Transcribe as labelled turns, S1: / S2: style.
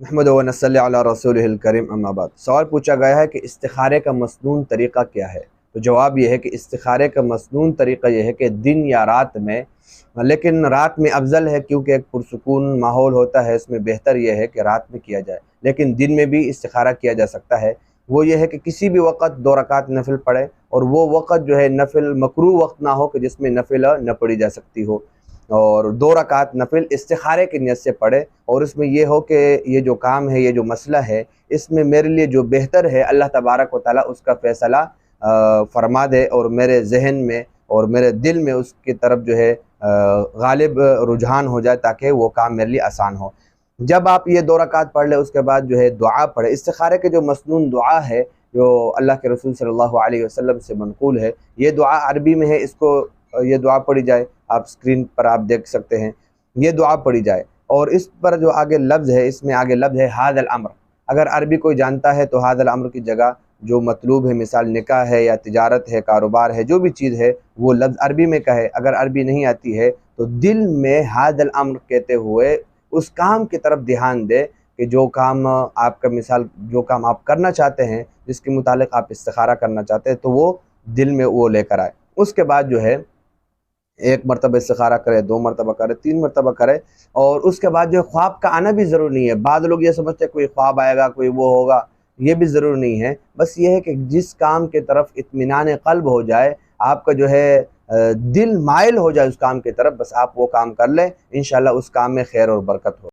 S1: नहमदु व नसल्ली अला रसूलिहिल करीम अम्मा बाद। सवाल पूछा गया है कि इस्तिखारे का मसनून तरीक़ा क्या है। तो जवाब ये है कि इस्तिखारे का मसनून तरीक़ा ये है कि दिन या रात में, लेकिन रात में अफजल है क्योंकि एक पुरसुकून माहौल होता है, इसमें बेहतर यह है कि रात में किया जाए, लेकिन दिन में भी इस्तिखारा किया जा सकता है। वो ये है कि किसी भी वक़्त 2 रकात नफिल पढ़े, और वो वक़्त जो है नफिल मकरूह वक्त ना हो कि जिसमें नफिल न पढ़ी जा सकती हो, और 2 रकात नफिल इस्तिखारे की नियत से पढ़े। और इसमें ये हो कि ये जो काम है, ये जो मसला है, इसमें मेरे लिए जो बेहतर है अल्लाह तबारक व तआला उसका फ़ैसला फरमा दे, और मेरे जहन में और मेरे दिल में उसकी तरफ जो है गालिब रुझान हो जाए, ताकि वो काम मेरे लिए आसान हो। जब आप ये 2 रकात पढ़ ले, उसके बाद जो है दुआ पढ़े। इस्तिखारे के जो मसनून दुआ है, जो अल्लाह के रसूल सल्लल्लाहु अलैहि वसल्लम से मनक़ूल है, ये दुआ अरबी में है, इसको ये दुआ पढ़ी जाए। आप स्क्रीन पर आप देख सकते हैं, ये दुआ पढ़ी जाए। और इस पर जो आगे लफ्ज़ है, इसमें आगे लफ्ज़ है हाज़ल अम्र। अगर अरबी कोई जानता है तो हाज़ल अम्र की जगह जो मतलूब है, मिसाल निकाह है या तिजारत है, कारोबार है, जो भी चीज़ है, वो लफ्ज़ अरबी में कहे। अगर अरबी नहीं आती है तो दिल में हाज़ल अम्र कहते हुए उस काम की तरफ ध्यान दे कि जो काम आपका, मिसाल जो काम आप करना चाहते हैं, जिसके मुतालिक आप इस्तिखारा करना चाहते हैं, तो वो दिल में वो लेकर आए। उसके बाद जो है 1 मरतबा इस्तिखारा करे, 2 मरतबा करे, 3 मरतबा करे। और उसके बाद जो ख्वाब का आना भी ज़रूरी नहीं है। बाद लोग ये समझते हैं कोई ख्वाब आएगा, कोई वो होगा, ये भी ज़रूरी नहीं है। बस ये है कि जिस काम के तरफ इत्मीनान क़ल्ब हो जाए, आपका जो है दिल माइल हो जाए उस काम की तरफ, बस आप वो काम कर लें, इंशाअल्लाह उस काम में खैर और बरकत हो।